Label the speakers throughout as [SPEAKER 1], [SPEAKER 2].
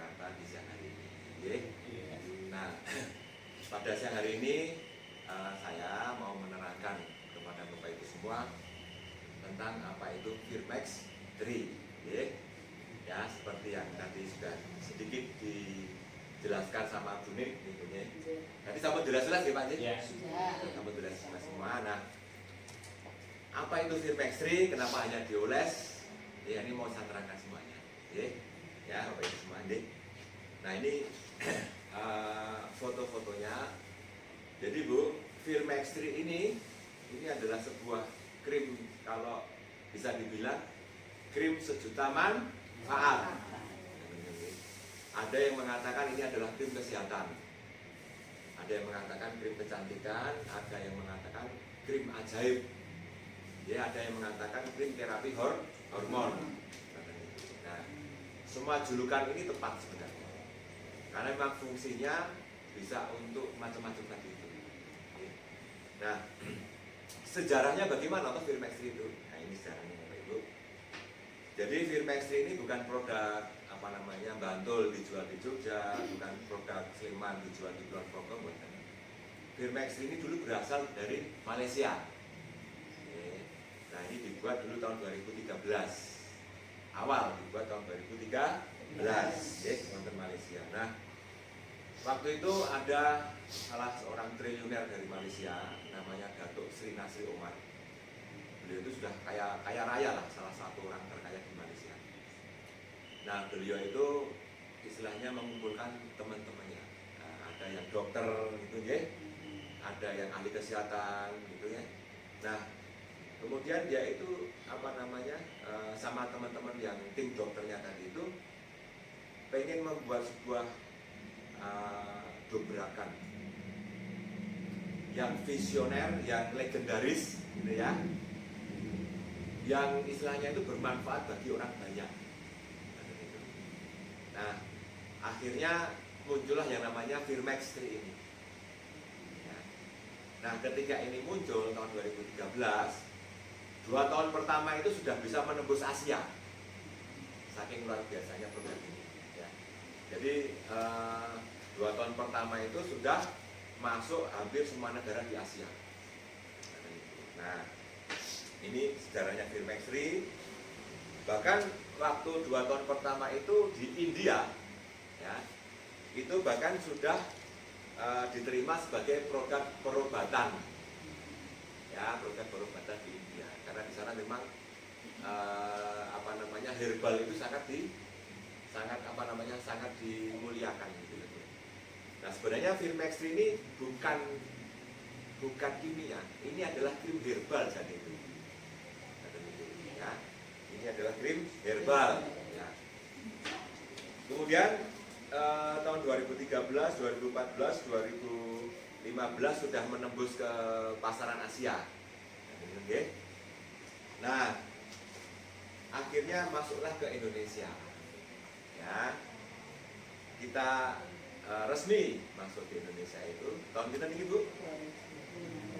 [SPEAKER 1] Jakarta di siang hari ini. Oke. Nah, pada siang hari ini saya mau menerangkan kepada Bapak Ibu semua tentang apa itu Firmax 3. Oke. Ya, seperti yang tadi sudah sedikit dijelaskan sama Bu Nik gitu ya. Tadi sama jelas-jelas ya Pak Nik?
[SPEAKER 2] Ya.
[SPEAKER 1] Sama jelas-jelas semua. Nah, apa itu Firmax 3? Kenapa hanya dioles? Ya, ini mau saya terangkan semuanya. Oke. Ya, Bapak Ibu semua. Nah, ini foto-fotonya. Jadi Bu, Firmax 3 ini adalah sebuah krim, kalau bisa dibilang krim sejuta manfaat. Ada yang mengatakan ini adalah krim kesehatan, ada yang mengatakan krim kecantikan, ada yang mengatakan krim ajaib, ya, ada yang mengatakan krim terapi hormon. Nah, semua julukan ini tepat sebenarnya, karena memang fungsinya bisa untuk macam-macam tadi itu. Nah, sejarahnya bagaimana untuk Firmax 3 itu? Nah, ini sejarahnya Bapak Ibu. Jadi Firmax 3 ini bukan produk Bantul dijual di Jogja, bukan produk Sleman dijual di Kulon Progo, bukan. Firmax 3 ini dulu berasal dari Malaysia. Nah, ini dibuat dulu tahun 2013. Awal dibuat tahun 2013, di Malaysia. Nah, waktu itu ada salah seorang triliuner dari Malaysia, namanya Datuk Sri Nasri Omar. Beliau itu sudah kaya raya lah, salah satu orang terkaya di Malaysia. Nah, beliau itu istilahnya mengumpulkan teman-temannya. Nah, ada yang dokter gitu ya, ada yang ahli kesehatan gitu ya. Nah, kemudian dia itu sama teman-teman yang tim dokternya tadi itu pengen membuat sebuah dobrakan yang visioner, yang legendaris gitu ya, yang istilahnya itu bermanfaat bagi orang banyak. Nah, akhirnya muncullah yang namanya Firmax 3 ini. Ya. Nah, ketika ini muncul tahun 2013, 2 tahun pertama itu sudah bisa menembus Asia, saking luar biasanya program ini. Ya. Jadi 2 tahun pertama itu sudah masuk hampir semua negara di Asia. Nah, ini sejarahnya Firmax 3. Bahkan waktu 2 tahun pertama itu di India, ya, itu bahkan sudah diterima sebagai produk perobatan, ya, produk perobatan di India. Karena di sana memang herbal itu sangat dimuliakan gitu. Nah, sebenarnya Firmax 3 ini bukan kimia, ini adalah krim herbal saat itu. Ya, ini adalah krim herbal. Ya. Kemudian tahun 2013, 2014, 2015 sudah menembus ke pasaran Asia. Nah, akhirnya masuklah ke Indonesia. Ya, kita resmi masuk ke Indonesia itu tahun kita nih Bu,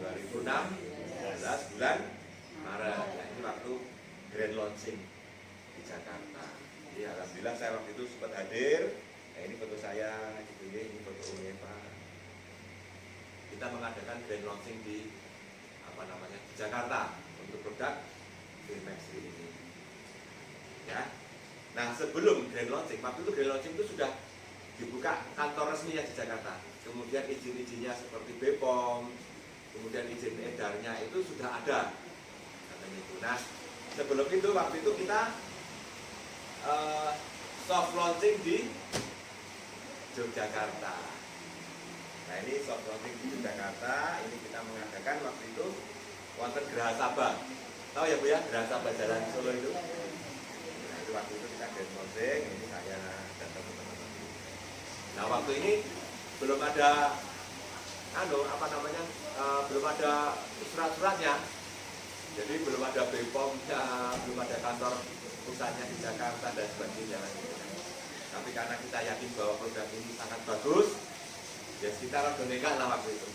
[SPEAKER 1] 2016 bulan Maret. Ya, ini waktu grand launching di Jakarta. Jadi alhamdulillah saya waktu itu sempat hadir. Nah, ini foto saya gitu ya, ini foto Eva. Kita mengadakan grand launching di di Jakarta untuk produk Firmax 3 ini. Ya. Nah, sebelum grand launching, waktu itu grand launching itu sudah dibuka kantor resminya di Jakarta. Kemudian izin-izinnya seperti BPOM, kemudian izin edarnya itu sudah ada. Katanya itu. Nah, sebelum itu waktu itu kita soft launching di Yogyakarta. Nah, ini soft launching di Yogyakarta. Ini kita mengadakan waktu itu wonten Geraha Sabah. Tahu ya Bu ya, Geraha Sabah Jalan Solo itu. Nah, itu waktu itu kita grand launching. Ini saya dan teman-teman. Nah, waktu ini belum ada belum ada surat-suratnya. Jadi belum ada BPOM-nya, belum ada kantor pusatnya di Jakarta dan sebagainya. Tapi karena kita yakin bahwa program ini sangat bagus, ya kita regonekan lah waktu itu.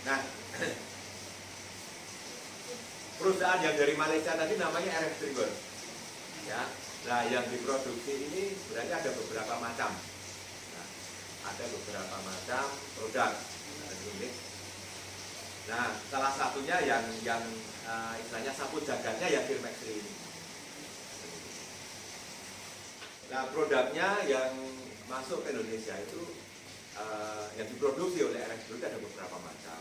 [SPEAKER 1] Nah, perusahaan yang dari Malaysia tadi namanya RF Trigger. Ya, Nah, yang diproduksi ini sebenarnya ada beberapa macam. Nah, ada beberapa macam produk. Nah, salah satunya yang istilahnya sapu jagatnya ya Firmextri ini. Nah, produknya yang masuk ke Indonesia itu yang diproduksi oleh RX Group ada beberapa macam.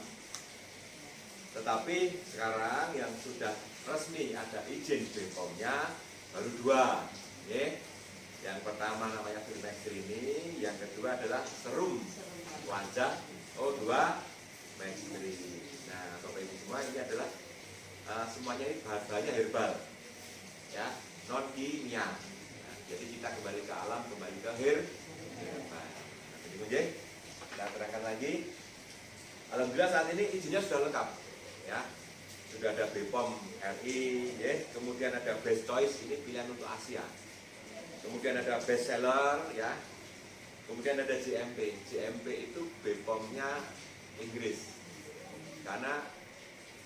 [SPEAKER 1] Tetapi sekarang yang sudah resmi ada izin BPOM-nya baru 2. Ya. Yang pertama namanya Firmextri ini, yang kedua adalah serum wajah O2 Maxtri. Nah, Bapak Ibu semua, ini adalah semuanya ini bahannya herbal, ya, non kimia. Nah, jadi kita kembali ke alam, kembali ke herbal. Nah, jadi kita terangkan lagi. Alhamdulillah saat ini izinnya sudah lengkap, ya. Sudah ada BPOM RI, ya. Kemudian ada Best Choice, ini pilihan untuk Asia. Kemudian ada Best Seller, ya. Kemudian ada GMP. GMP itu BPOM-nya Inggris. Karena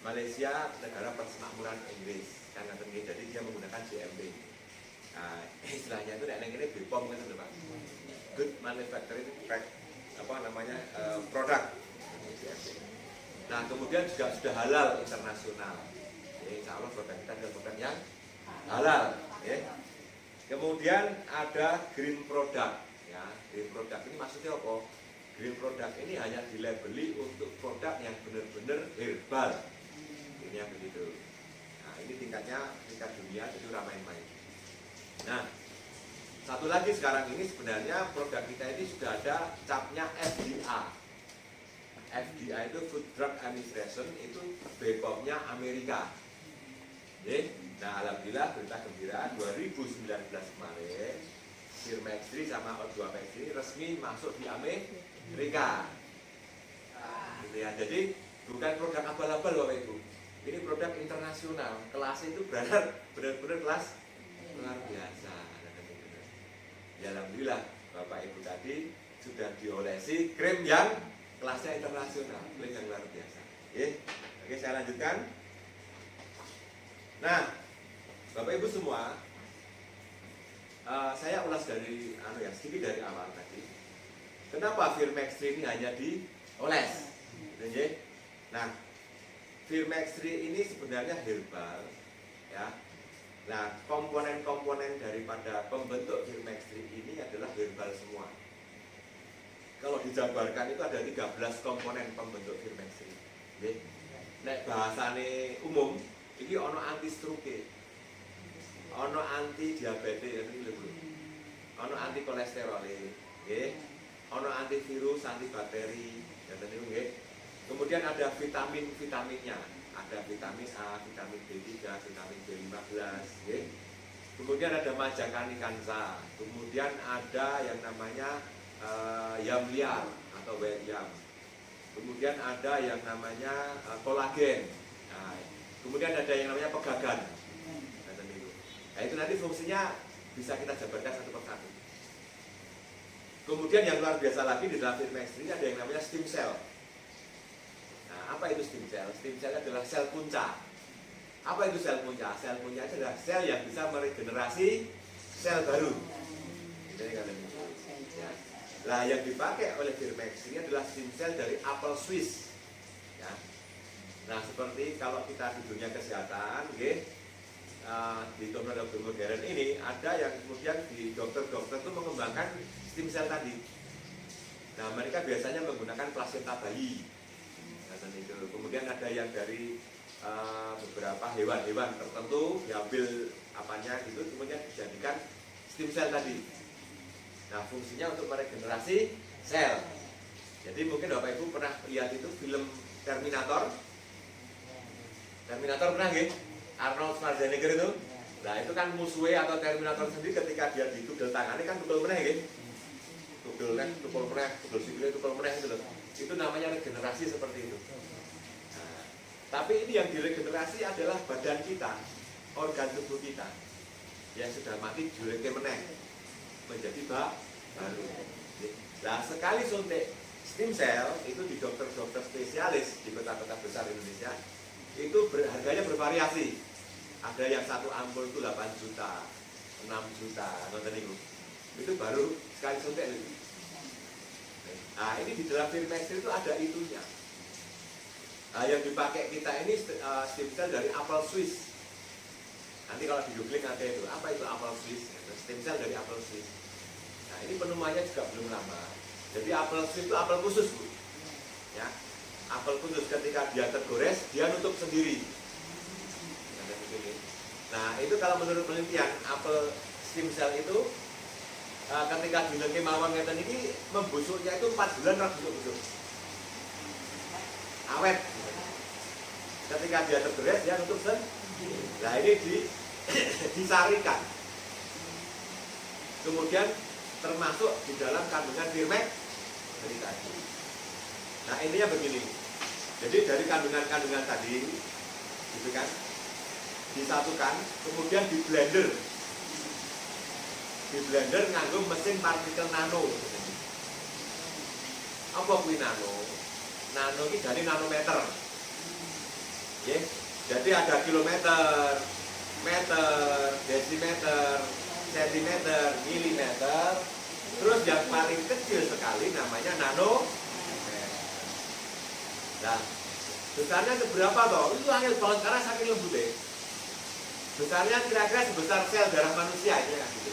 [SPEAKER 1] Malaysia negara persemakmuran Inggris, karena jadi dia menggunakan GMP. Nah, istilahnya itu ini BPOM kan, Pak. Good Manufacturing Product. Nah, kemudian juga sudah halal internasional. Ya, insya Allah produk kita adalah produk yang halal. Ya. Kemudian ada green product. Ya, green product ini maksudnya apa? Green product ini hanya dilabeli untuk produk yang benar-benar herbal. Ini yang begitu. Nah, ini tingkat dunia, jadi ramai-ramai. Nah, satu lagi sekarang ini sebenarnya produk kita ini sudah ada capnya FDA. FDA itu Food Drug Administration, itu BPOM-nya Amerika. Nah, alhamdulillah berita gembira 2019 kemarin Firmextri sama O2 Maxtri resmi masuk di Amerika. Gitu ya. Jadi bukan produk abal-abal Bapak Ibu. Ini produk internasional. Kelasnya itu benar-benar kelas luar biasa. Ya, alhamdulillah Bapak Ibu tadi sudah diolesi krim yang kelasnya internasional, krim yang luar biasa. Oke, saya lanjutkan. Nah, Bapak Ibu semua, saya ulas dari sedikit dari awal tadi. Kenapa Firmextri ini hanya dioles? Nah, Firmextri ini sebenarnya herbal, ya. Nah, komponen-komponen daripada pembentuk Firmextri ini adalah herbal semua. Kalau dijabarkan itu ada 13 komponen pembentuk Firmextri. Nek bahasane umum, ini ono anti stroke, ono anti diabetes, ono anti kolesterol, ono antivirus, antibakteri, kemudian ada vitaminnya, ada vitamin A, vitamin B3, vitamin B15, kemudian ada majakan ikan sa, kemudian ada yang namanya yam liar atau wet yam, kemudian ada yang namanya kolagen, nah, kemudian ada yang namanya pegagan. Nah, itu nanti fungsinya bisa kita jabarkan satu persatu. Kemudian yang luar biasa lagi di dalam Firmextri ada yang namanya stem cell. Nah, apa itu stem cell? Stem cell adalah sel punca. Apa itu sel punca? Sel punca adalah sel yang bisa meregenerasi sel baru. Ya. Nah, yang dipakai oleh Firmextri adalah stem cell dari apel Swiss. Ya. Nah, seperti kalau kita di dunia kesehatan, di dokter-dokter modern ini ada yang kemudian di dokter-dokter itu mengembangkan stem cell tadi. Nah, mereka biasanya menggunakan plasenta bayi. Kemudian ada yang dari beberapa hewan-hewan tertentu diambil apanya gitu, kemudian dijadikan stem cell tadi. Nah, fungsinya untuk meregenerasi sel. Jadi mungkin Bapak Ibu pernah lihat itu film Terminator. Terminator pernah nggih? Arnold Schwarzenegger itu. Nah, itu kan musuhnya atau Terminator sendiri ketika dia ditudel tangannya kan tukul meneh nggih. Tukul sikile tukul meneh itu loh. Itu namanya regenerasi seperti itu. Nah, tapi ini yang diregenerasi adalah badan kita, organ tubuh kita yang sudah mati juleke meneh menjadi baru. Nah, sekali suntik stem cell itu di dokter-dokter spesialis di kota-kota besar Indonesia itu harganya bervariasi. Ada yang satu ampul itu 8 juta, 6 juta, nonton itu baru sekali suntik itu. Nah ini di dalam Firmextril itu ada itunya. Nah, yang dipakai kita ini stem cell dari apel Swiss. Nanti kalau di googling ada itu, apa itu apel Swiss? Stem cell dari apel Swiss. Nah ini penemuannya juga belum lama. Jadi apel Swiss itu apel khusus, Bu. Ya, apel khusus ketika dia tergores, dia nutup sendiri. Nah itu kalau menurut penelitian, apel stem cell itu ketika dilengke mawon ngeten iki membusuknya itu 4 bulan ra busuk-busuk. Awet. Ketika dia tergores dia nutup sendiri. Nah ini disarikan. Kemudian termasuk di dalam kandungan Firmextril tadi. Nah intinya begini. Jadi dari kandungan-kandungan tadi, gitu kan, disatukan, kemudian di blender nganggo mesin partikel nano. Apa kuwi nano? Nano ini dari nanometer. Ya, jadi ada kilometer, meter, desimeter, sentimeter, milimeter. Terus yang paling kecil sekali namanya nanometer. Nah, besarnya seberapa toh? Itu angel banget karena saking lembutnya. Besarnya kira-kira sebesar sel darah manusia itu kan gitu.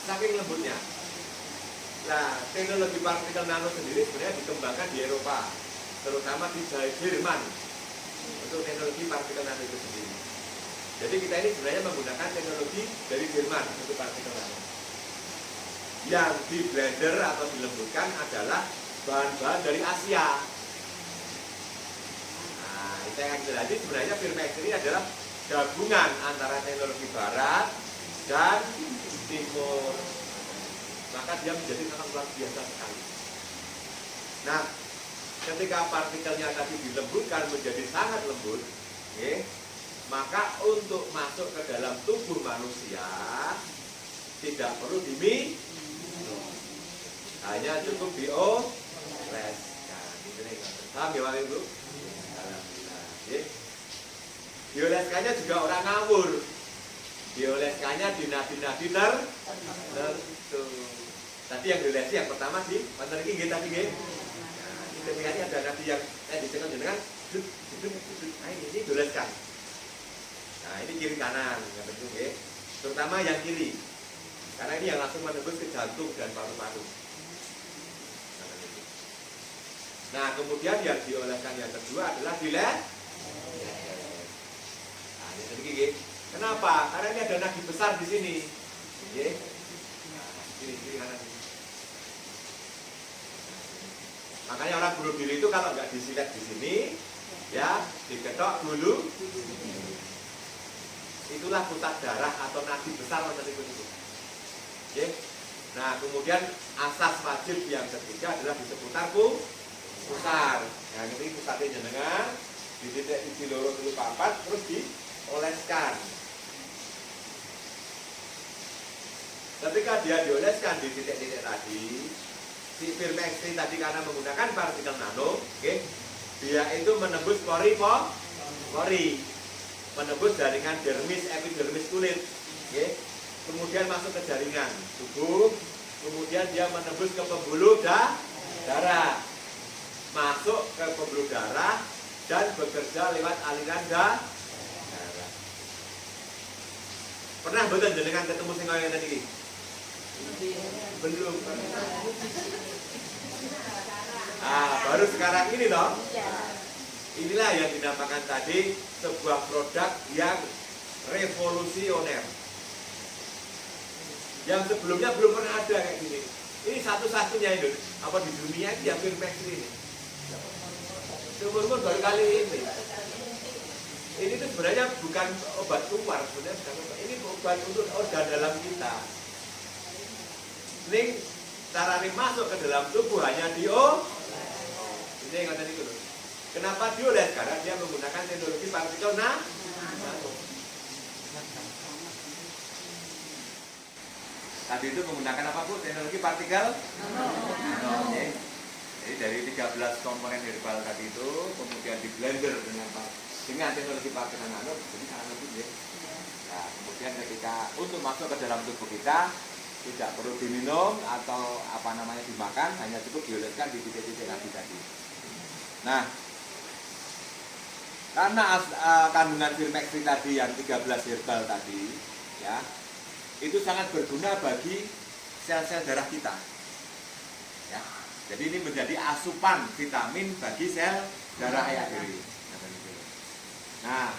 [SPEAKER 1] Saking lembutnya. Nah, teknologi partikel nano sendiri sebenarnya dikembangkan di Eropa, terutama di Jerman untuk teknologi partikel nano itu sendiri. Jadi kita ini sebenarnya menggunakan teknologi dari Jerman untuk partikel nano. Yang di blender atau dilembutkan adalah bahan-bahan dari Asia. Nah, saya akan jelaskan sebenarnya Firmextril ini adalah gabungan antara teknologi barat dan timur. Maka dia menjadi sangat luar biasa sekali. Nah, ketika partikelnya tadi dilembutkan menjadi sangat lembut, maka untuk masuk ke dalam tubuh manusia tidak perlu diminum, hanya cukup dioleskan. Paham ya Bapak Ibu? Dioleskannya juga orang ngawur. Dioleskannya di nadi-nadi tertentu. Tadi yang diolesi yang pertama di pantai ini tadi nggih. Nah, ketika ini ada nadi yang dicekel jenengan, nah ini dioleskan. Nah, ini kiri kanan yang penting nggih. Terutama yang kiri. Karena ini yang langsung menembus ke jantung dan paru-paru. Nah, kemudian yang dioleskan yang kedua adalah diles. Nah, ini tadi nggih. Kenapa? Karena ini ada nadi besar di sini. Nggih. Nah, kiri kanan. Makanya orang bunuh diri itu kalau nggak disilet di sini, ya diketok dulu. Itulah pusat darah atau nadi besar macam itu. Oke. Nah kemudian asas wajib yang ketiga adalah di seputar pusar. Yang ini pusatnya jenengan, di titik 1, 2, 3, 4 terus dioleskan. Ketika dia dioleskan di titik-titik tadi, si Firmextril tadi karena menggunakan partikel nano, dia itu menembus pori, menembus jaringan dermis, epidermis kulit, kemudian masuk ke jaringan tubuh, kemudian dia menembus ke pembuluh darah, masuk ke pembuluh darah dan bekerja lewat aliran darah. Pernah betul jenengan ketemu sing kaya ngene iki? Belum pernah. Baru sekarang ini loh. Inilah yang dinamakan tadi sebuah produk yang revolusioner. Yang sebelumnya belum pernah ada kayak gini. Ini satu-satunya itu apa di dunia yang Firmextril ini. Seumur-umur baru kali ini. Ini tuh sebenarnya bukan obat keluar, sebenarnya bukan obat. Ini obat untuk organ dalam kita. Ini cara masuk ke dalam tubuh hanya dioles. Ini yang kata itu. Kenapa dioles? Karena dia menggunakan teknologi partikel nano. Tadi itu menggunakan apa Bu? Teknologi partikel nano. Jadi dari 13 komponen herbal tadi itu kemudian di blender dengan dengan teknologi partikel nano jadi sangat lebih ya. Nah, kemudian ketika untuk masuk ke dalam tubuh kita tidak perlu diminum atau dimakan, hanya cukup dioleskan di titik-titik tadi. Nah, karena kandungan Firmextri tadi yang 13 herbal tadi, ya, itu sangat berguna bagi sel-sel darah kita. Ya, jadi ini menjadi asupan vitamin bagi sel darah awak dhewe. Nah,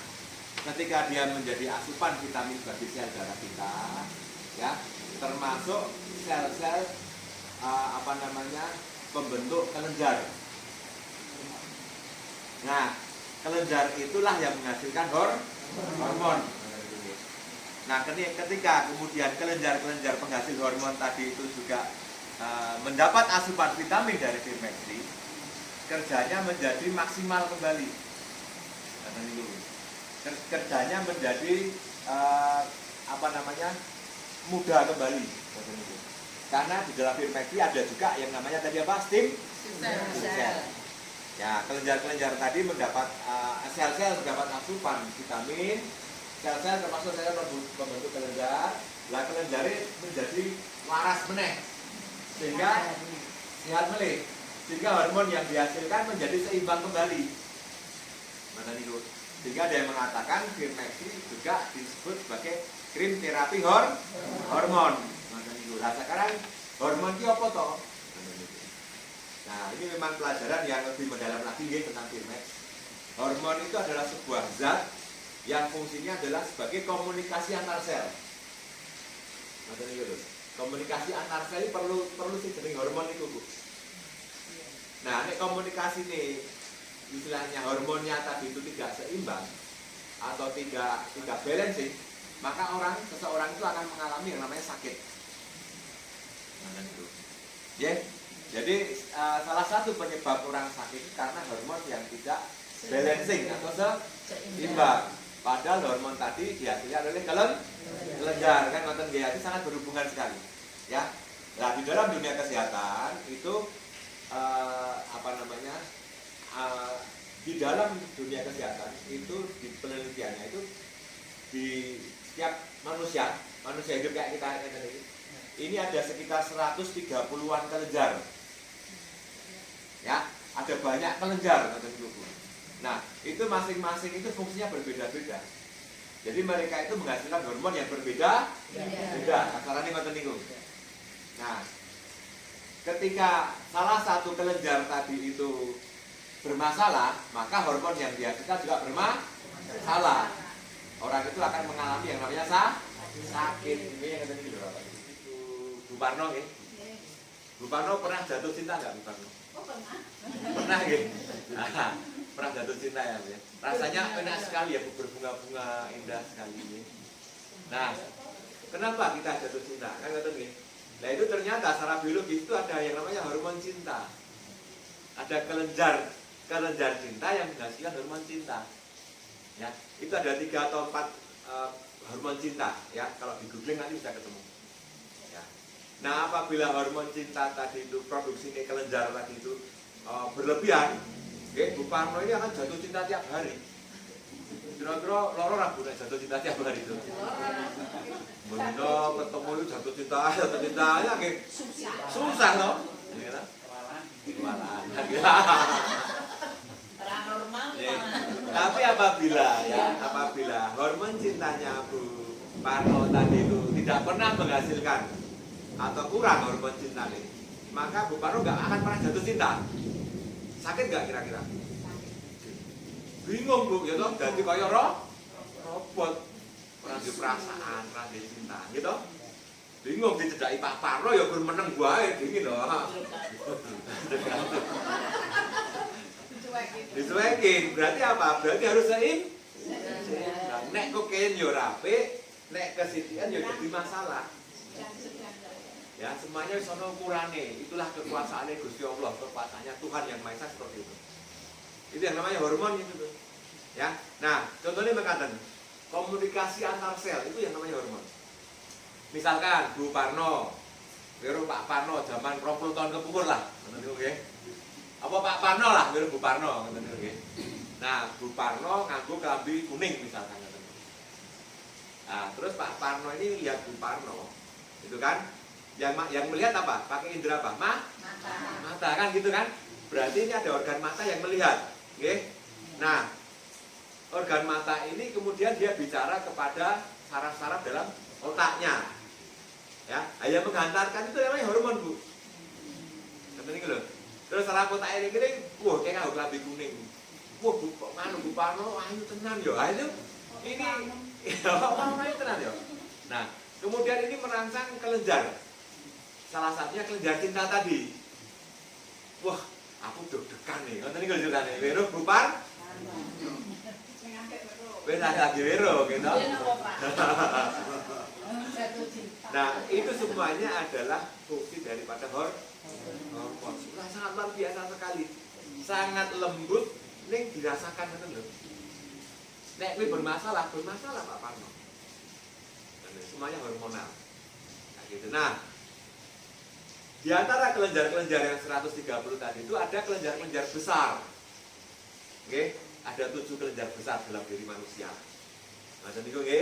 [SPEAKER 1] ketika dia menjadi asupan vitamin bagi sel darah kita, ya, termasuk sel-sel pembentuk kelenjar. Nah, kelenjar itulah yang menghasilkan hormon. Nah, ketika kemudian kelenjar-kelenjar penghasil hormon tadi itu juga mendapat asupan vitamin dari Firmextri, kerjanya menjadi maksimal kembali. Kerjanya menjadi mudah kembali. Karena di dalam Firmextri ada juga yang namanya tadi stem cell. Ya, kelenjar-kelenjar tadi mendapat sel-sel mendapat asupan vitamin, sel-sel termasuk sel pembentuk kelenjar, lah kelenjar menjadi waras meneh, sehingga sehat melih, sehingga hormon yang dihasilkan menjadi seimbang kembali. Mana nih, sehingga ada yang mengatakan Firmextri juga disebut sebagai krim terapi hormon. Mana nih, nah sekarang hormon itu apa toh? Nah, ini memang pelajaran yang lebih mendalam lagi tentang Firmextri. Hormon itu adalah sebuah zat yang fungsinya adalah sebagai komunikasi antar sel. Komunikasi antar sel ini perlu sih jenis hormon itu, Bu. Nah, ini komunikasi nih, istilahnya hormonnya tadi itu tidak seimbang atau tidak balancing, maka seseorang itu akan mengalami yang namanya sakit. Ya. Jadi salah satu penyebab orang sakit itu karena hormon yang tidak balancing atau seimbang. Padahal hormon tadi dihasilkan oleh kelenjar, kan nonton itu sangat berhubungan sekali. Ya, nah di dalam dunia kesehatan itu di dalam dunia kesehatan itu di penelitiannya itu di setiap manusia hidup kayak kita ini ada sekitar 130-an kelenjar. Ya, ada banyak kelenjar nonton tubuh. Nah, itu masing-masing itu fungsinya berbeda-beda. Jadi mereka itu menghasilkan hormon yang berbeda. Kasarannya nonton niku. Nah, ketika salah satu kelenjar tadi itu bermasalah, maka hormon yang dihasilkan juga bermasalah. Orang itu akan mengalami yang namanya sakit. Ini yang nonton niku Bapak. Bu Parno nggih. Bu Parno pernah jatuh cinta enggak, Bu Parno?
[SPEAKER 2] Oh, pernah.
[SPEAKER 1] Pernah nggih. Pernah jatuh cinta ya, Bu. Rasanya enak sekali ya, Bu, berbunga-bunga indah sekali ini. Nah, kenapa kita jatuh cinta? Kan ngerti nggih. Nah, itu ternyata secara biologis itu ada yang namanya hormon cinta. Ada kelenjar cinta yang menghasilkan hormon cinta. Ya, itu ada 3 atau 4 hormon cinta ya, kalau di googling nanti bisa ketemu. Nah, apabila hormon cinta tadi itu produksinya kelenjar tadi itu berlebihan, Bu Parno ini akan jatuh cinta tiap hari. Kira-kira loro ra Bu jatuh cinta tiap hari itu. Bener ketemu itu jatuh cintanya kayak susah loh. Iya kan? Kewalahan.
[SPEAKER 2] Paranormal.
[SPEAKER 1] Tapi apabila hormon cintanya Bu Parno tadi itu tidak pernah menghasilkan atau kurang hormon cinta nih, maka Bu Parno nggak akan pernah jatuh cinta. Sakit nggak kira-kira? Bingung Bu, ya toh, jadi kayak robot, orang di perasaan, orang di cinta, gitu. Bingung dicedaki Pak Parno ya gur meneng wae dingin loh. Dicuekin, berarti apa? Berarti harus seimbang. Nek kokain yo rapi, nek kesitian yo jadi masalah. Ya, semuanya bisa ukurannya. Itulah kekuasaannya Gusti Allah, kekuasaannya Tuhan yang Maha Esa seperti itu. Itu yang namanya hormon itu tuh. Ya. Nah, contohnya mengatakan komunikasi antar sel itu yang namanya hormon. Misalkan Bu Parno, Pak Parno zaman 20 tahun kepungkur lah, ngoten niku nggih. Apa Pak Parno lah, Bu Parno, ngoten niku nggih. Nah, Bu Parno nganggo klambi kuning misalkan. Nah, terus Pak Parno ini lihat Bu Parno, itu kan, yang melihat apa? Pakai indera apa? Mata kan gitu kan? Berarti ini ada organ mata yang melihat, oke? Nah, organ mata ini kemudian dia bicara kepada saraf-saraf dalam otaknya, ya. Yang menghantarkan itu namanya hormon, Bu. Ngerti ini loh. Terus saraf otak ini wah kayak nganggo klambi kuning. Wah, Bu Parno, ayo tenan yo. Ayo ini apa tenan yo. Nah, kemudian ini merangsang kelenjar. Salah satunya kelenjar cinta tadi. Wah, aku deg-degan nih. Ngoten niku ceritane. Weruh Bu Par. Wis lagi weruh gitu. Nah, itu semuanya adalah fungsi daripada hormon. Sangat luar biasa sekali. Sangat lembut. Ning dirasakan ngoten lho. Nek kuwi bermasalah Pak Parno. Semuanya hormonal. Nah, gitu. Nah, di antara kelenjar-kelenjar yang 130 tadi itu ada kelenjar-kelenjar besar. Oke, ada 7 kelenjar besar dalam diri manusia. Macam itu, oke.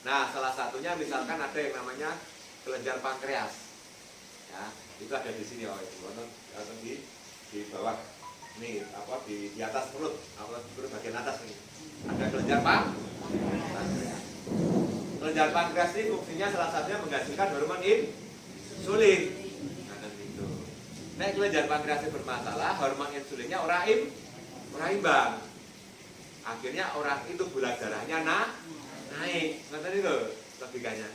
[SPEAKER 1] Nah, salah satunya misalkan ada yang namanya kelenjar pankreas. Ya, itu ada di sini atau di bawah. Nih, apa di atas perut, bagian atas ini. Ada kelenjar pankreas. Kelenjar pankreas ini fungsinya salah satunya menghasilkan hormon insulin. Nah, gitu. Nek kelenjar pankreasnya bermasalah, hormon insulinnya ora imbang. Akhirnya orang itu gula darahnya naik. Ngerti itu logikanya.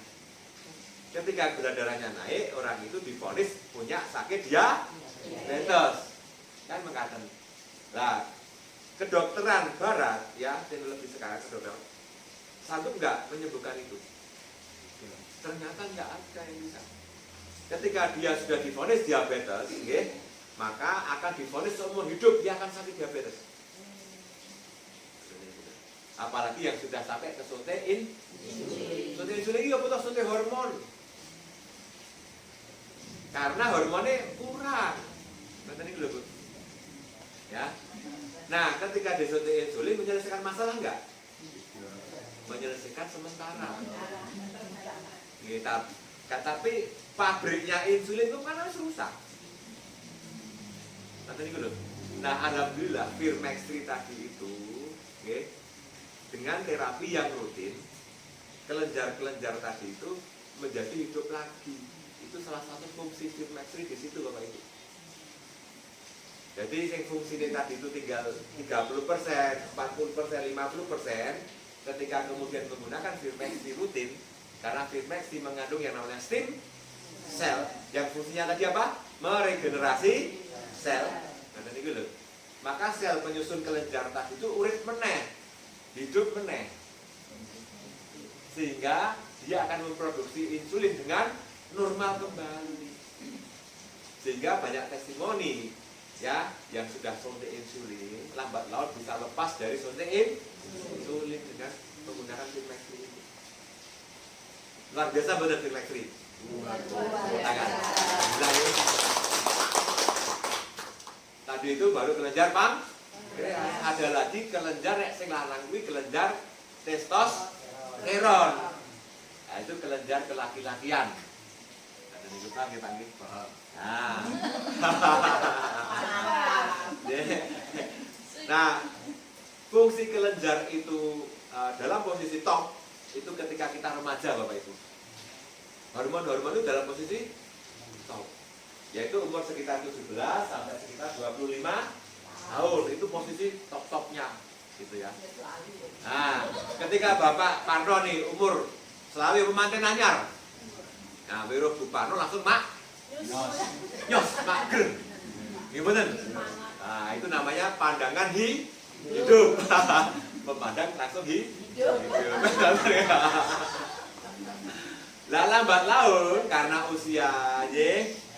[SPEAKER 1] Ketika gula darahnya naik, orang itu divonis punya sakit diabetes. Kan mengatakan. Nah, kedokteran barat ya, teknologi sekarang kedokteran sanggup nggak menyembuhkan itu? Ternyata nggak ada yang bisa. Ketika dia sudah divonis diabetes, maka akan divonis seumur hidup dia akan sakit diabetes. Apalagi yang sudah sampai ke suntik insulin ini butuh suntik hormon. Karena hormonnya kurang. Nanti ini dulu, Bu. Ya. Nah, ketika disuntik insulin menyelesaikan masalah enggak? Menyelesaikan sementara. Tapi pabriknya insulin itu kan harus rusak. Nanti ini dulu. Nah, alhamdulillah Firmextri tadi itu, dengan terapi yang rutin, kelenjar-kelenjar tadi itu menjadi hidup lagi. Itu salah satu fungsi Firmextri di situ, Bapak Ibu. Jadi yang fungsinya tadi itu tinggal 30%, 40%, 50%. Ketika kemudian menggunakan Firmextri rutin, karena Firmextri mengandung yang namanya stem cell, yang fungsinya tadi apa? Meregenerasi sel. Nah, ini loh. Maka sel penyusun kelenjar tadi itu urip meneh, hidup meneh, sehingga dia akan memproduksi insulin dengan normal kembali. Sehingga banyak testimoni ya yang sudah suntik insulin lambat laun bisa lepas dari suntik insulin dengan menggunakan Firmextri itu. Luar biasa benar Firmextri. Tangan. Tadi itu baru kelenjar pankreas. Ada lagi kelenjar yang lanang kuwi kelenjar testosteron. Nah, itu kelenjar kelaki-lakian. Ada di depan kita panggil. Nah. Nah, fungsi kelenjar itu dalam posisi top itu ketika kita remaja, Bapak Ibu. Hormon-hormon itu dalam posisi top, yaitu umur sekitar 17 sampai sekitar 25 tahun, itu posisi top-topnya gitu ya. Nah, ketika Bapak Parno nih umur selawi pemanten anyar, nah weruh Bu Parno langsung nyos mager. Gimana? Nah, itu namanya pandangan hidup. Memandang langsung hidup. Lah lambat laun karena usia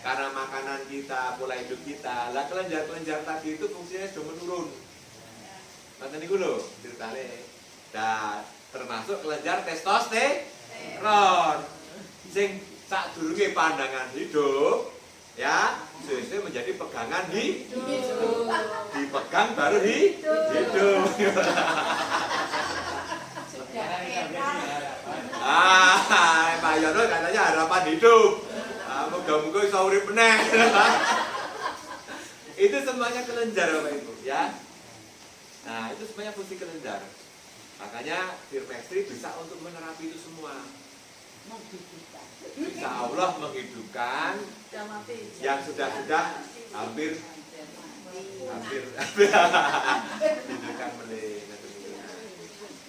[SPEAKER 1] karena makanan kita, pola hidup kita, lah kelenjar-kelenjar tadi itu fungsinya sudah menurun. Nanti niku lho ceritane. Nah, termasuk kelenjar testosteron. Sing sadurunge pandangan hidup Ya, suwe-suwe menjadi pegangan dipegang baru hidup. Pak Yono katanya harapan hidup. Moga-moga iso urip meneh. Itu semuanya kelenjar Bapak Ibu ya. Nah, itu semuanya fungsi kelenjar. Makanya Firmextri bisa untuk menerapi itu semua. Insya Allah menghidupkan yang sudah hampir hidupkan melih.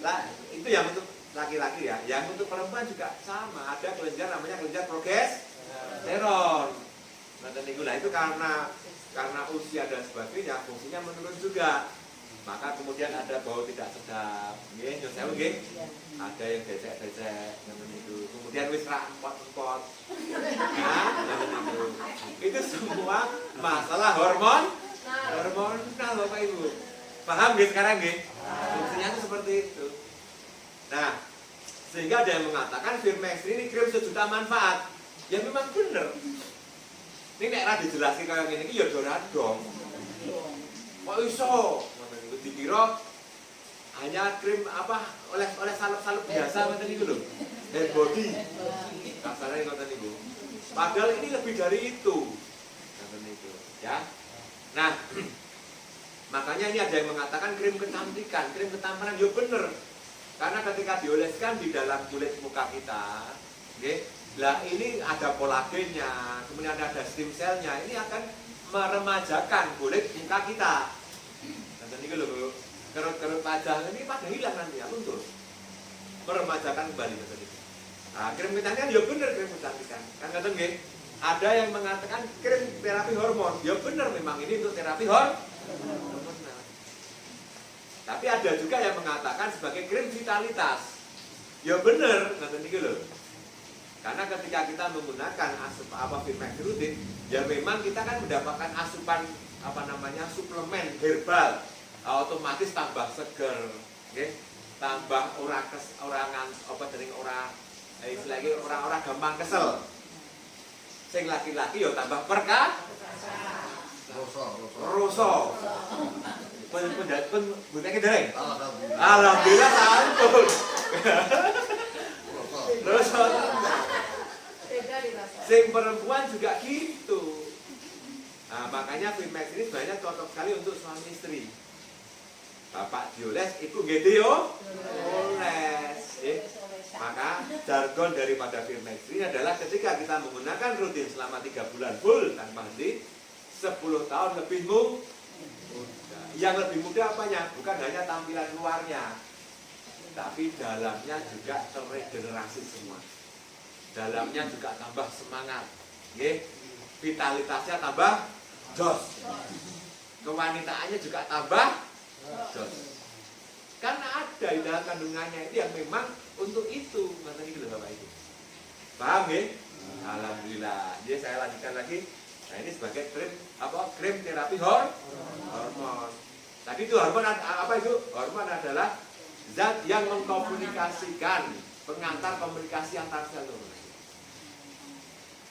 [SPEAKER 1] Nah, itu yang untuk laki-laki ya. Yang untuk perempuan juga sama. Ada kelenjar namanya kelenjar progesteron. Nah, itu karena usia dan sebagainya fungsinya menurun juga. Maka kemudian ada bau tidak sedap, nggih, nyusewu nggih. Ada yang becek-becek ngoten niku. Kemudian wis ra empot-empot. Nah, itu. Itu semua masalah hormonal Bapak Ibu. Paham nggih sekarang nggih? Fungsinya itu seperti itu. Nah, sehingga ada yang mengatakan Firmextri ini krim sejuta manfaat. Ya memang bener. Ini nek ra dijelaskan kayak ngene iki ya ora dong. Kok iso? Dikira hanya krim apa oleh salep-salep biasa ngoten niku lho. Hair body. Kasarane ngoten niku. Padahal ini lebih dari itu. Ngoten niku, ya. Nah, makanya ini ada yang mengatakan krim kecantikan, krim ketampanan, ya bener. Karena ketika dioleskan di dalam kulit muka kita, nggih, lah ini ada kolagennya, kemudian ada stem cell-nya, ini akan meremajakan kulit muka kita. Ini loh, kerut-kerut wajah ini pada hilang nanti ya, luntur. Meremajakan kembali tadi. Nah, krim kecantikan ya bener krim kecantikan. Kan ngaten nggih. Ada yang mengatakan krim terapi hormon. Ya bener memang ini untuk terapi hormon. Tapi ada juga yang mengatakan sebagai krim vitalitas. Ya bener, ngaten iki lho. Karena ketika kita menggunakan Firmextri rutin, ya memang kita kan mendapatkan asupan suplemen herbal. Otomatis tambah seger, okay? Tambah ora gampang kesel. Sing laki-laki yo tambah roso. Pun bunenge dereng. Alhamdulillah sampun. Roso. Sing perempuan juga gitu. Nah, makanya Firmextri sebenarnya cocok sekali untuk suami istri. Bapak dioles, ibu nggih yo oles. Maka jargon daripada Firmextri adalah ketika kita menggunakan rutin selama 3 bulan full tanpa henti, 10 tahun lebih muda. Yang lebih muda apanya? Bukan hanya tampilan luarnya, tapi dalamnya juga terregenerasi semua. Dalamnya juga tambah semangat, vitalitasnya tambah jos, kewanitaannya juga tambah jos. Karena ada di dalam kandungannya itu yang memang untuk itu, ngerti gitu Bapak Ibu. Paham ya? Alhamdulillah. Jadi saya lanjutkan lagi. Nah, ini sebagai krim terapi hormon. Tadi itu hormon apa itu? Hormon adalah zat yang mengkomunikasikan, pengantar komunikasi antar sel.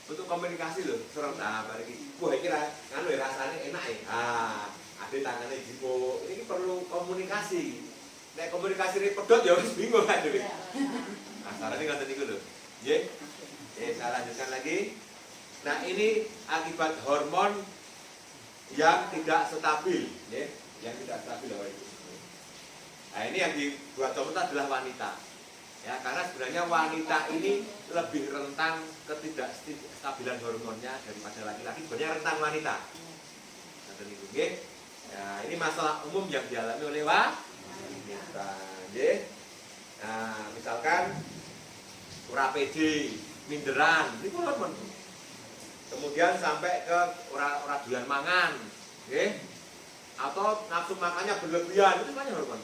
[SPEAKER 1] Untuk komunikasi loh, serem balik. Wah, ini rasanya enak ya. Ada tangannya jipo. Ini perlu komunikasi. Nek komunikasi ini pedot ya harus bingung kan dulu. Nah, sarannya nggak tadi dulu. Ye, saya lanjutkan lagi. Nah, ini akibat hormon yang tidak stabil, yang tidak stabil apa itu. Nah, ini yang dibuat contoh adalah wanita. Ya, karena sebenarnya wanita ini lebih rentan ketidakstabilan hormonnya daripada laki-laki. Sebenarnya rentan wanita. Nah, ini masalah umum yang dialami oleh wanita. Nah, misalkan ora pede, minderan, ini hormon. Kemudian sampai ke ora doyan mangan, atau nafsu makannya berlebihan, itu semuanya hormon.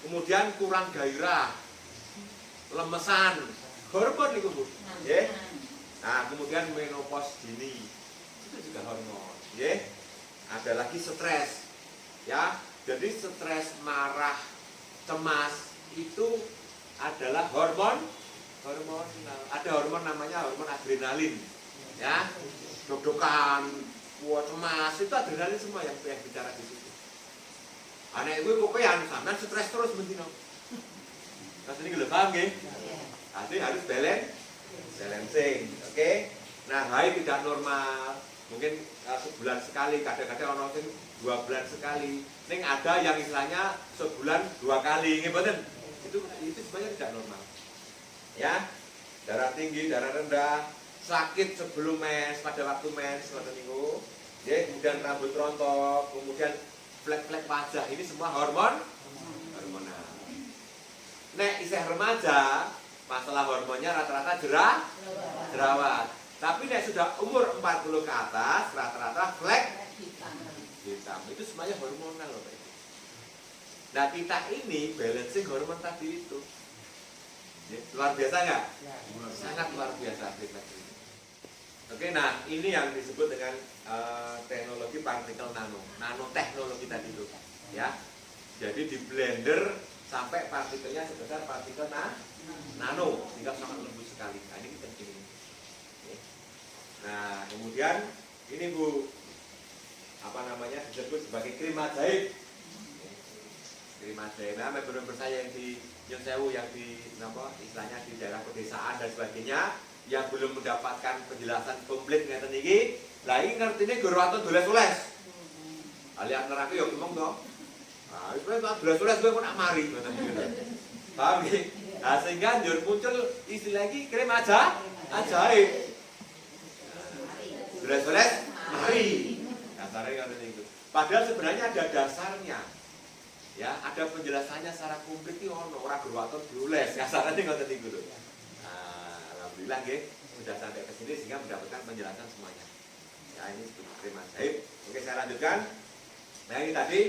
[SPEAKER 1] Kemudian kurang gairah, lemesan, hormon itu Bu. Nah, kemudian menopause dini, itu juga hormon. Ada lagi stres, ya. Jadi stres, marah, cemas itu adalah hormonal. Ada hormon namanya hormon adrenalin. Ya, dok-dokan, buat cemas, itu adrenalin semua yang bicara di situ. Anak ibu kopean, sampean stres terus mendino. Terus ini gak paham nggih? Nanti harus balancing, oke? Nah, haid tidak normal, mungkin sebulan sekali, kadang-kadang orang 2 bulan sekali. Ning ada yang istilahnya sebulan 2 kali, nggih mboten? Itu sebenarnya tidak normal. Ya, darah tinggi, darah rendah, sakit sebelum mens, pada waktu mens, ngoten niku. Ya, kemudian rambut rontok, kemudian flek-flek wajah, ini semua hormonal. Nek isih remaja, masalah hormonnya rata-rata jerawat. Tapi nek sudah umur 40 ke atas, rata-rata flek hitam. Itu semuanya hormonal loh, Pak. Nah, kita ini balancing hormon tadi itu. Ya, luar biasa nggak? Sangat luar biasa kita ini. Oke, nah ini yang disebut dengan teknologi partikel nanoteknologi tadi itu, ya. Jadi di blender sampai partikelnya sebesar partikel nano, sehingga sangat lembut sekali. Nah, ini penting. Nah, kemudian ini Bu, apa namanya, disebut sebagai krim ajaib. Krim ajaib. Nah, member saya yang di Nyon Sewu, yang di istilahnya di daerah pedesaan dan sebagainya, yang belum mendapatkan penjelasan komplit ngeten iki, lah iki ngertine guru aton doles-oles. Alian nerake yo ngomong to. Ah, wis kowe doles-oles kowe kok nak mari ngoten iki. Paham nggih? Nah, sehingga njur muncul istilah iki krim ajaib. Doles-oles mari. Dasarnya ngoten niku. Padahal sebenarnya ada dasarnya. Ya, ada penjelasannya secara komplit iki ono, ora guru aton doles. Kasarane ngoten niku lho. Alhamdulillah nggih sudah sampai ke sini sehingga mendapatkan penjelasan semuanya. Ya, ini krim ajaib. Oke, saya lanjutkan. Nah, ini tadi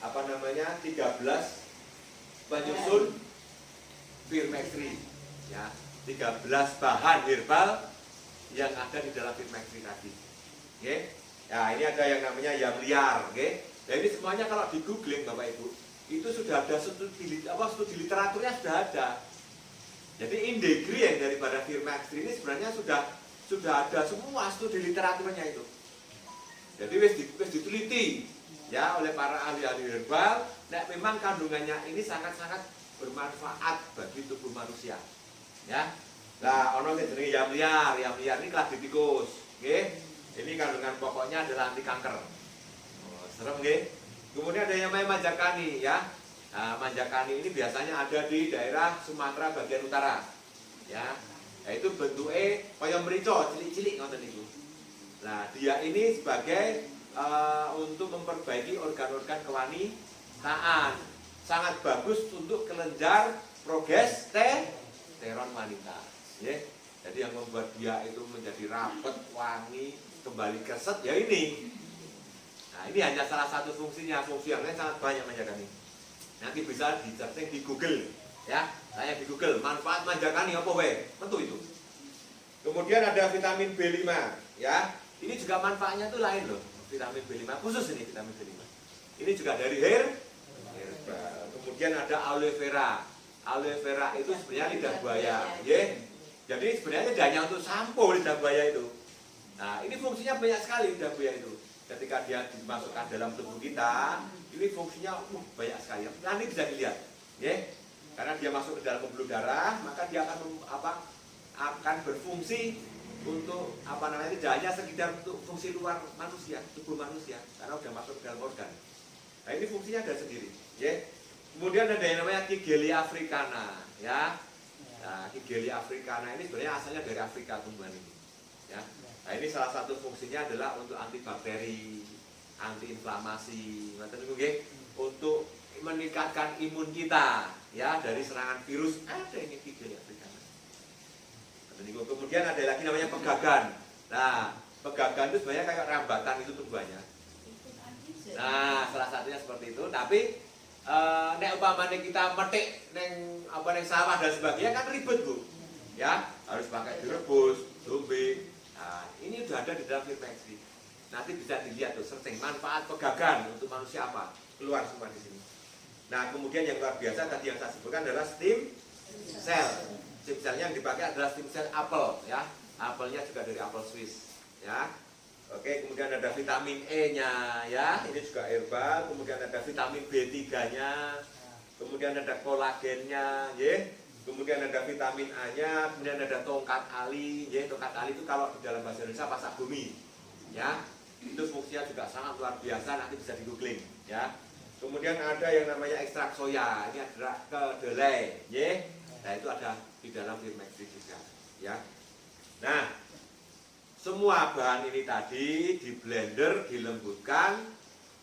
[SPEAKER 1] apa namanya 13 penyusun Firmextri. Ya, 13 bahan herbal yang ada di dalam Firmextri tadi. Oke. Ya, ini ada yang namanya yam liar, oke. Nah, ini semuanya kalau di googling Bapak Ibu, itu sudah ada studi literaturnya sudah ada. Jadi ingredient daripada Firmextri ini sebenarnya sudah ada semua studi literaturnya itu. Jadi wis diteliti ya oleh para ahli-ahli herbal. Nah, memang kandungannya ini sangat-sangat bermanfaat bagi tubuh manusia. Ya. Nah, ono jenenge yam liar ini kelas tikus, nggih. Ini kandungan pokoknya adalah anti kanker. Oh, serem nggih. Kemudian ada yang namanya manjakani ya. Nah, manjakani ini biasanya ada di daerah Sumatera bagian utara, ya. Yaitu bentuknya kaya merica, cilik-cilik ngoten niku. Nah, dia ini sebagai untuk memperbaiki organ-organ kewanitaan. Sangat bagus untuk kelenjar progesteron wanita, ya. Jadi yang membuat dia itu menjadi rapet, wangi, kembali keset ya ini. Nah, ini hanya salah satu fungsinya. Fungsi yang lain sangat banyak manjakani. Nanti bisa di-searching di Google, ya. Saya di Google, manfaat manjakani apa wae? Tentu itu. Kemudian ada vitamin B5, ya. Ini juga manfaatnya itu lain loh. Vitamin B5 khusus ini vitamin B5. Ini juga dari herbal. Kemudian ada aloe vera. Aloe vera itu sebenarnya lidah buaya, ya. Jadi sebenarnya tidak hanya untuk sampo lidah buaya itu. Nah, ini fungsinya banyak sekali lidah buaya itu. Ketika dia dimasukkan dalam tubuh kita, ini fungsinya banyak sekali. Nanti bisa dilihat, ya. Karena dia masuk ke dalam pembuluh darah, maka dia akan berfungsi untuk tidak hanya sekedar untuk fungsi luar manusia, tubuh manusia, karena sudah masuk ke dalam organ. Nah, ini fungsinya ada sendiri, ya. Kemudian ada yang namanya Kigelia africana, ya. Nah, Kigelia africana ini sebenarnya asalnya dari Afrika tumbuhan ini, ya. Nah, ini salah satu fungsinya adalah untuk antibakteri, antiinflamasi, untuk meningkatkan imun kita, ya, dari serangan virus. Ada ini Kigelia africana. Kemudian ada lagi namanya pegagan. Nah, pegagan itu sebenarnya kayak rambatan itu tumbuhannya. Nah, salah satunya seperti itu. Tapi nek umpamanya kita metik neng sawah dan sebagainya kan ribet Bu, ya, harus pakai direbus, dombe. Nah, ini sudah ada di dalam Firmextri. Nanti bisa dilihat tuh, searching manfaat pegagan untuk manusia apa, keluar semua di sini. Nah, kemudian yang luar biasa tadi yang saya sebutkan adalah stem cell. Stem cellnya yang dipakai adalah stem cell apel, ya. Apelnya juga dari apel Swiss, ya. Oke, kemudian ada vitamin E-nya, ya. Ini juga herbal. Kemudian ada vitamin B3-nya. Kemudian ada kolagennya, ya. Kemudian ada vitamin A-nya. Kemudian ada tongkat ali, ya. Tongkat ali itu kalau di dalam bahasa Indonesia pasak bumi, ya. Itu fungsinya juga sangat luar biasa. Nanti bisa di googling, ya. Kemudian ada yang namanya ekstrak soya. Ini adalah kedelai, ya. Nah, itu ada di dalam Firmextree juga, ya. Nah, semua bahan ini tadi di blender, dilembutkan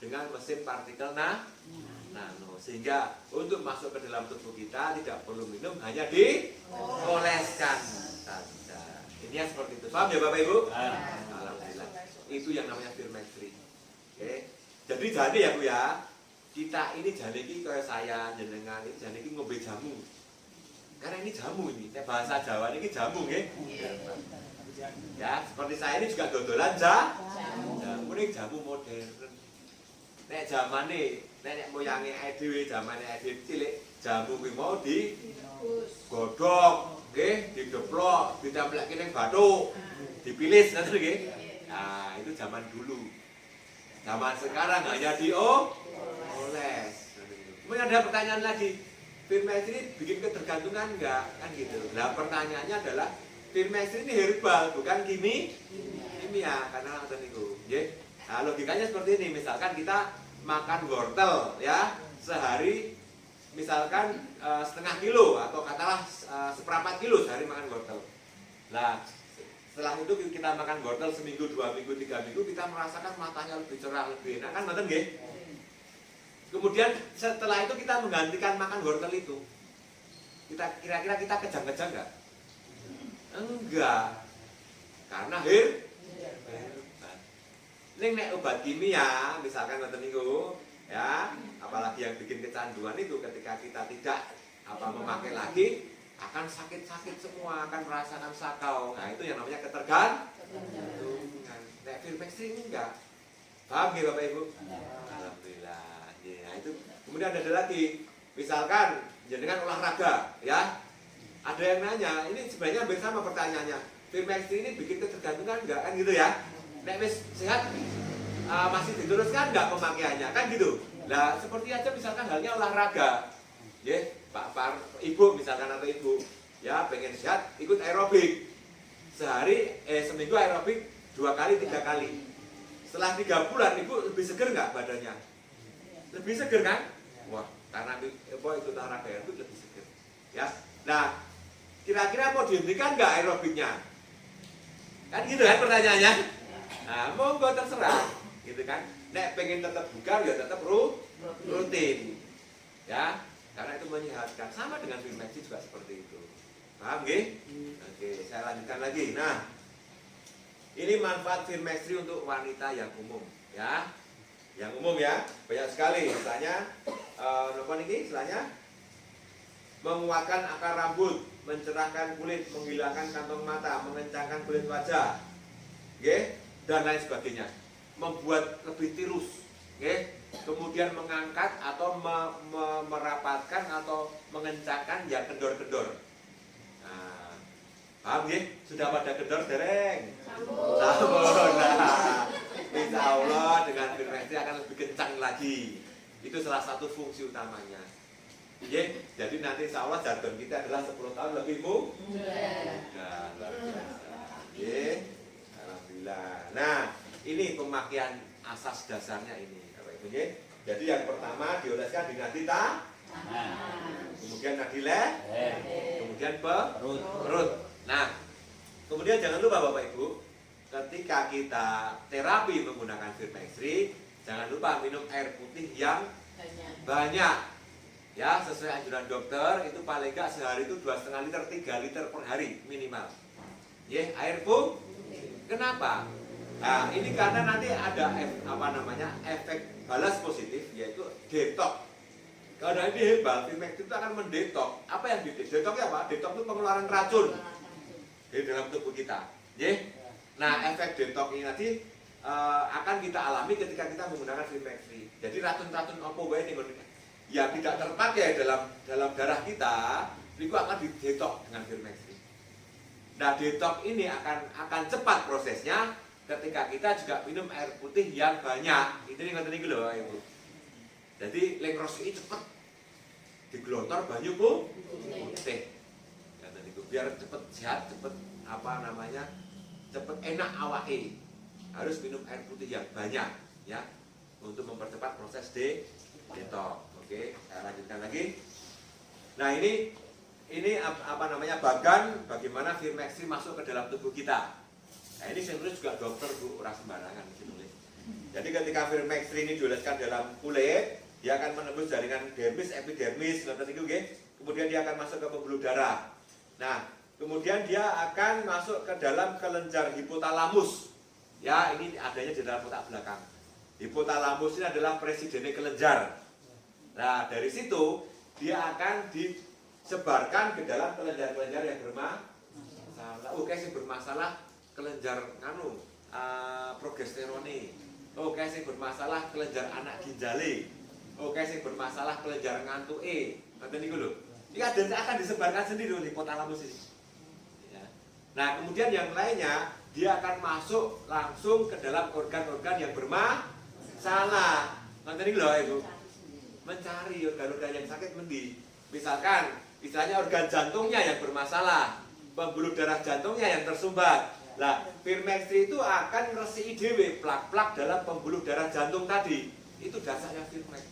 [SPEAKER 1] dengan mesin partikel nano, sehingga untuk masuk ke dalam tubuh kita tidak perlu minum, hanya dioleskan saja. Ini yang seperti itu. Paham ya Bapak Ibu? Alhamdulillah. Itu yang namanya Firmextree. Oke. Jadi jadi ya Bu ya, kita ini jadi ini kayak saya jenengan ini jadi ini ngombe jamu. Karena ini jamu ini, bahasa Jawa ini jamu ya. Ya, seperti saya ini juga dodolan jamu. Ini jamu modern. Nek zamane nenek moyange dhewe zamane dhewe cilik, jamu kuwi mau digodhog, nggih, dideplok, ditempelke ning bathuk, dipilis ngoten nggih. Nah, itu zaman dulu. Zaman sekarang hanya dioles. Kemudian ada pertanyaan lagi. Firmextree bikin ketergantungan enggak? Kan gitu. Nah, pertanyaannya adalah Firmextree ini herbal, bukan kimia, karena ngoten niku, nggih. Nah, logikanya seperti ini. Misalkan kita makan wortel ya, sehari misalkan setengah kilo atau katalah seperempat kilo sehari makan wortel. Nah, setelah itu kita makan wortel seminggu, 2 minggu, 3 minggu, kita merasakan matanya lebih cerah, lebih enak, kan ngoten nggih? Kemudian setelah itu kita menggantikan makan wortel itu. Kira-kira kita kejang-kejang enggak? Enggak. Karena ning nek obat kimia, misalkan ngoten niku, ya, apalagi yang bikin kecanduan itu ketika kita tidak memakai lagi akan sakit-sakit semua, akan merasakan sakau. Nah, itu yang namanya ketergantungan. Nek Firmextree enggak. Paham ya Bapak Ibu? Alhamdulillah. Ya, itu. Kemudian ada lagi, misalkan jenengan olahraga, ya. Ada yang nanya, ini sebenarnya hampir sama pertanyaannya. Firmextree ini bikin ketergantungan enggak, kan gitu ya? Nek wis sehat masih diteruskan enggak pemakaiannya, kan gitu. Nah, seperti aja misalkan halnya olahraga. Ya, Pak Ibu misalkan atau Ibu, ya pengen sehat, ikut aerobik. Seminggu aerobik 2 kali, 3 kali. Setelah 3 bulan Ibu lebih seger enggak badannya? Lebih seger kan? Wah, karena ikut olahraga itu lebih seger. Ya. Nah, kira-kira mau dihentikan enggak aerobiknya? Kan gitu kan pertanyaannya? Nah, monggo terserah, gitu kan? Nek pengen tetap bugar ya tetap rutin. Ya, karena itu menyehatkan. Sama dengan Firmextree juga seperti itu. Paham nggih? Oke, saya lanjutkan lagi. Nah, ini manfaat Firmextree untuk wanita yang umum, ya. Yang umum ya, banyak sekali. Misalnya apa ini istilahnya? Menguatkan akar rambut, mencerahkan kulit, menghilangkan kantong mata, mengencangkan kulit wajah, okay? Dan lain sebagainya. Membuat lebih tirus, okay? Kemudian mengangkat atau merapatkan atau mengencangkan yang kendor-kendor. Nah, paham ya? Sudah pada kendor dereng? Sampun. Nah, insya Allah dengan Firmextree akan lebih kencang lagi. Itu salah satu fungsi utamanya. Ya, jadi nanti insya Allah jargon kita adalah 10 tahun lebih muda. Luar biasa. Ya, alhamdulillah. Nah, ini pemakaian asas dasarnya ini, Bapak Ibu. Ya. Jadi yang pertama dioleskan di nadi kemudian nadi kemudian perut. Nah, kemudian jangan lupa Bapak Ibu, ketika kita terapi menggunakan Firmextree, jangan lupa minum air putih yang banyak. Ya, sesuai anjuran dokter, itu paling enggak sehari itu 2,5 liter, 3 liter per hari minimal. Ya, air putih. Kenapa? Nah, ini karena nanti ada efek balas positif, yaitu detox. Karena ini herbal, Firmextree itu akan mendetok. Apa yang detox ya Pak? Detox itu pengeluaran racun di dalam tubuh kita. Ya. Nah, efek detox ini nanti akan kita alami ketika kita menggunakan Firmextree. Jadi racun-racun apa wae ning yang tidak terpakai dalam darah kita, itu akan didetok dengan Firmextree. Nah, detox ini akan cepat prosesnya ketika kita juga minum air putih yang banyak. Itu ngerti niku lho, Ibu. Jadi lek rosiki cepet diglontor banyu putih. Ngerti niku biar cepet sehat, cepet cepet enak awake. Harus minum air putih yang banyak ya untuk mempercepat proses detox. Oke, saya lanjutkan lagi. Nah, ini bagan bagaimana Firmextri masuk ke dalam tubuh kita. Nah, ini sebenarnya juga dokter Bu, orang sembarangan nulis. Jadi ketika Firmextri ini dioleskan dalam kulit, dia akan menembus jaringan dermis, epidermis, kemudian dia akan masuk ke pembuluh darah. Nah, kemudian dia akan masuk ke dalam kelenjar hipotalamus. Ya, ini adanya di dalam otak belakang. Hipotalamus ini adalah presidennya kelenjar. Nah, dari situ dia akan disebarkan ke dalam kelenjar-kelenjar yang bermasalah. Sih bermasalah kelenjar progesterone. Sih bermasalah kelenjar anak ginjale. Sih bermasalah kelenjar ngantuke. Ngoten niku lho. Ini akan disebarkan sendiri di hipotalamus ini. Ya. Nah, kemudian yang lainnya dia akan masuk langsung ke dalam organ-organ yang bermasalah. Ngoten niku lho, Ibu. Mencari organ-organ yang sakit mendi. Misalkan, istilahnya organ jantungnya yang bermasalah, pembuluh darah jantungnya yang tersumbat. Nah, Firmextri itu akan ngresiki dhewe plak-plak dalam pembuluh darah jantung tadi. Itu dasarnya Firmex.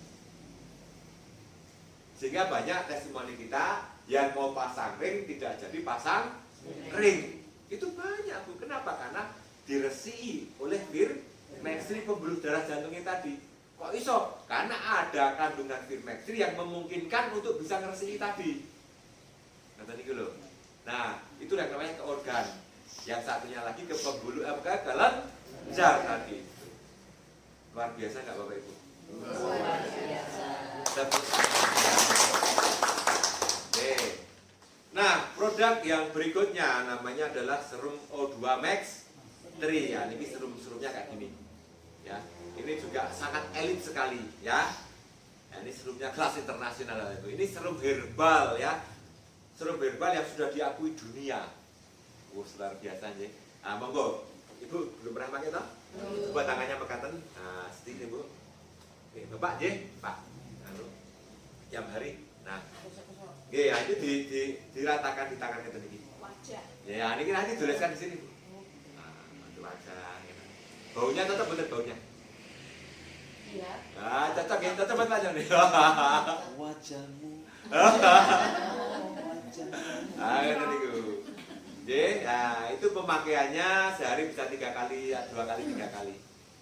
[SPEAKER 1] Sehingga banyak testimoni kita yang mau pasang ring tidak jadi pasang ring. Itu banyak Bu. Kenapa? Karena diresiki oleh Firmextri pembuluh darah jantungnya tadi. Kok iso? Karena ada kandungan Firmextri yang memungkinkan untuk bisa ngeresiki tadi. Kata niku lho. Nah, itu yang namanya ke organ. Yang satunya lagi ke pembuluh ke kelenjar tadi. Luar biasa nggak Bapak Ibu? Luar biasa. Oke. Nah, produk yang berikutnya namanya adalah serum O2 Max 3. Ya, ini serumnya kayak gini. Ya. Ini juga sangat elit sekali ya. Nah, ini serumnya kelas internasional itu. Ini serum herbal ya. Serum herbal yang sudah diakui dunia. Luar biasa nih. Nah, monggo. Ibu belum pernah pakai toh? Coba tangannya mekaten. Nah, sedikit Ibu. Oke, Bapak J, Pak. Jam hari. Nah. Oke, ya itu diratakan di tangan kita ini. Wajah. Ya, ini nanti tuliskan di sini, Bu. Nah, itu wajah. Baunya tetap betul baunya. Iya. Ah, cocok ya, cocok banget aja nih. Wajahmu. Ah, itu niku. Nah, itu pemakaiannya sehari bisa 3 kali, 2 kali, 3 kali.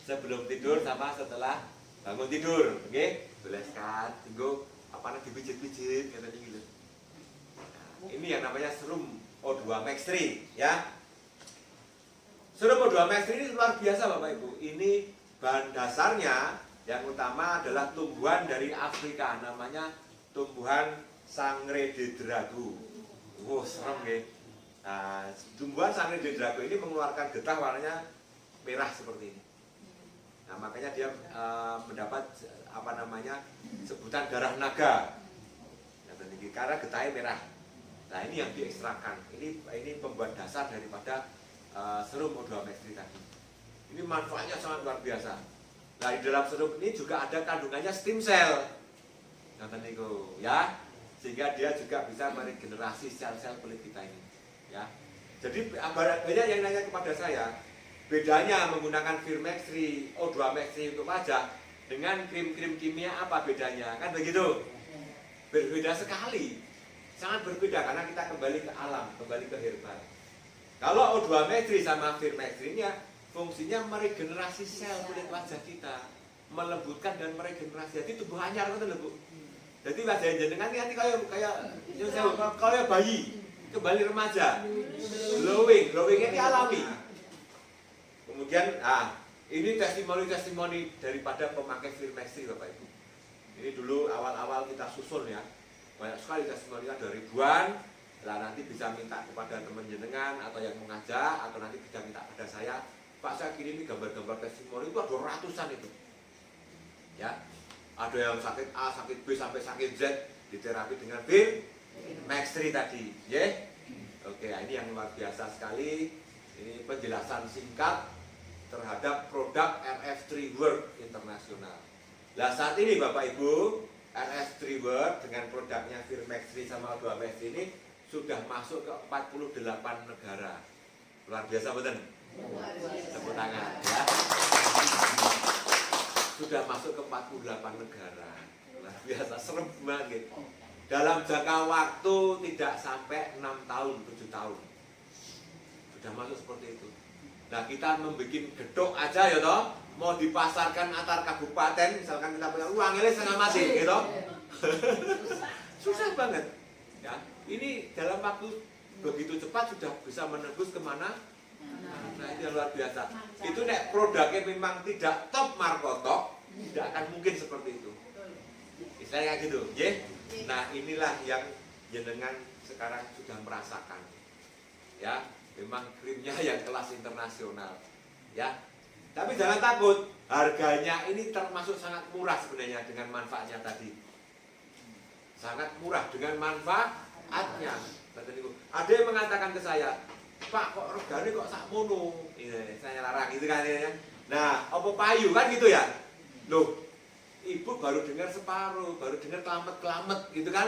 [SPEAKER 1] Sebelum tidur sama setelah bangun tidur, oke? Tuliskan, tunggu dipijit-pijit kata gitu. Nah, ini yang namanya serum O2 Max 3 ya. Serum O2 Max 3 ini luar biasa Bapak Ibu. Ini bahan dasarnya yang utama adalah tumbuhan dari Afrika, namanya tumbuhan Sangre de Drago. Serem ya. Nah, tumbuhan Sangre de Drago ini mengeluarkan getah warnanya merah seperti ini. Nah, makanya dia mendapat sebutan darah naga. Nah, karena getahnya merah. Nah, ini yang diekstrakan. Ini pembuat dasar daripada serum O2 Max 3 tadi. Ini manfaatnya sangat luar biasa. Nah, di dalam serum ini juga ada kandungannya stem cell. Nonton niku ya. Sehingga dia juga bisa meregenerasi sel-sel kulit kita ini. Ya. Jadi banyak yang nanya kepada saya, bedanya menggunakan Firmextri O2 Max 3 untuk wajah dengan krim-krim kimia apa bedanya? Kan begitu. Berbeda sekali. Sangat berbeda karena kita kembali ke alam, kembali ke herbal. Kalau O2 Max 3 sama Firmextri ini fungsinya meregenerasi sel kulit wajah kita, melembutkan dan meregenerasi. Jadi tubuh anyar gitu loh Bu. Jadi wajah jenengan nanti kayak bayi, kembali remaja, glowing ini alami. Kemudian, ini testimoni daripada pemakai Firmextri Bapak Ibu. Ini dulu awal-awal kita susun ya, banyak sekali testimoni, ada ribuan. Lah nanti bisa minta kepada teman jenengan atau yang mengajak, atau nanti bisa minta pada saya. Pak, saya kirim gambar-gambar testimoni itu ada ratusan itu. Ya, ada yang sakit A, sakit B sampai sakit Z diterapi dengan Firmextri tadi, ya. Oke, ini yang luar biasa sekali. Ini penjelasan singkat terhadap produk RF3 Work Internasional. Nah saat ini Bapak Ibu, RF3 Work dengan produknya Firmax 3 sama O2Max ini sudah masuk ke 48 negara. Luar biasa betul? Tepuk tangan ya. Sudah masuk ke 48 negara. Luar biasa, serem banget. Dalam jangka waktu tidak sampai 6 tahun, 7 tahun. Sudah masuk seperti itu. Nah kita membuat gedok aja ya toh, mau dipasarkan antar kabupaten, misalkan kita punya uang ini setengah mati gitu. Susah banget ya. Ini dalam waktu begitu cepat sudah bisa menembus kemana. Nah itu yang luar biasa. Itu nek produknya memang tidak top markotok, tidak akan mungkin seperti itu. Istilahnya gitu ya. Nah inilah yang jenengan sekarang sudah merasakan ya. Memang krimnya yang kelas internasional ya. Tapi jangan takut, harganya ini termasuk sangat murah sebenarnya dengan manfaatnya tadi. Sangat murah dengan manfaatnya. Ada yang mengatakan ke saya, Pak kok regane kok sakmono? Ini saya larang gitu kan ya. Nah, apa payu kan gitu ya? Loh, Ibu baru dengar separuh, baru dengar kelamet-kelamet gitu kan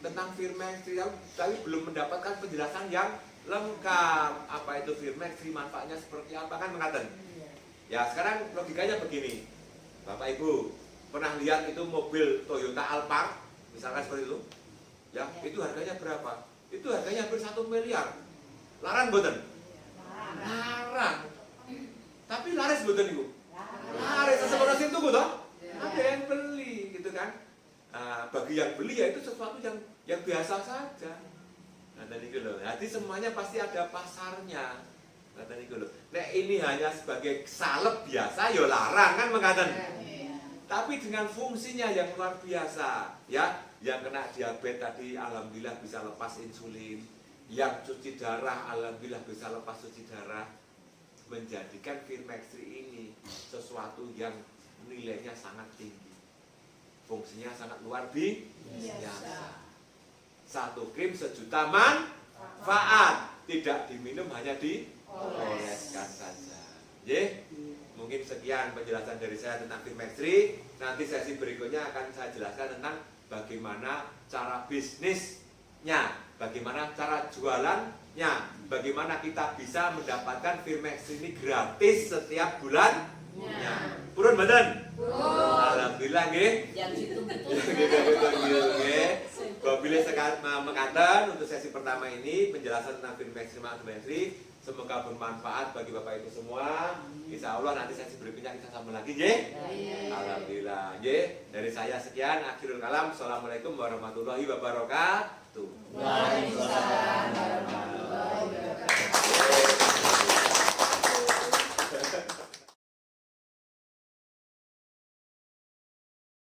[SPEAKER 1] tentang Firmax 3, tapi belum mendapatkan penjelasan yang lengkap. Apa itu Firmax 3, manfaatnya seperti apa kan mengatakan. Ya sekarang logikanya begini, Bapak Ibu pernah lihat itu mobil Toyota Alphard misalkan seperti itu ya, itu harganya berapa? Itu harganya hampir 1 miliar. Larang boten? Larang. Tapi laris boten Ibu? Laris, seseorang situ tunggu toh? Ada yang beli gitu kan. Bagi yang beli ya itu sesuatu yang biasa saja. Nah tadi gitu. Jadi semuanya pasti ada pasarnya. Nah tadi gitu. Nek ini hanya sebagai salep biasa, ya larang kan mengatakan. Tapi dengan fungsinya yang luar biasa, ya, yang kena diabetes tadi, alhamdulillah bisa lepas insulin. Yang cuci darah, alhamdulillah bisa lepas cuci darah. Menjadikan Firmax 3 ini sesuatu yang nilainya sangat tinggi. Fungsinya sangat luar biasa. Satu krim sejuta manfaat. Tidak diminum, hanya dioleskan saja. Mungkin sekian penjelasan dari saya tentang Firmax 3. Nanti sesi berikutnya akan saya jelaskan tentang bagaimana cara bisnisnya, bagaimana cara jualannya, bagaimana kita bisa mendapatkan Firmax ini gratis setiap bulannya. Purun badan? Alhamdulillah nggih. Yang ditunggu-tunggu nggih. Bila sekarang mengatakan untuk sesi pertama ini penjelasan tentang Firmax 3. Semoga bermanfaat bagi Bapak Ibu semua. Insya Allah nanti sesi berikutnya kita sambung lagi, ye. Alhamdulillah, ye. Dari saya sekian. Akhirul kalam. Assalamualaikum warahmatullahi wabarakatuh. Waalaikumsalam.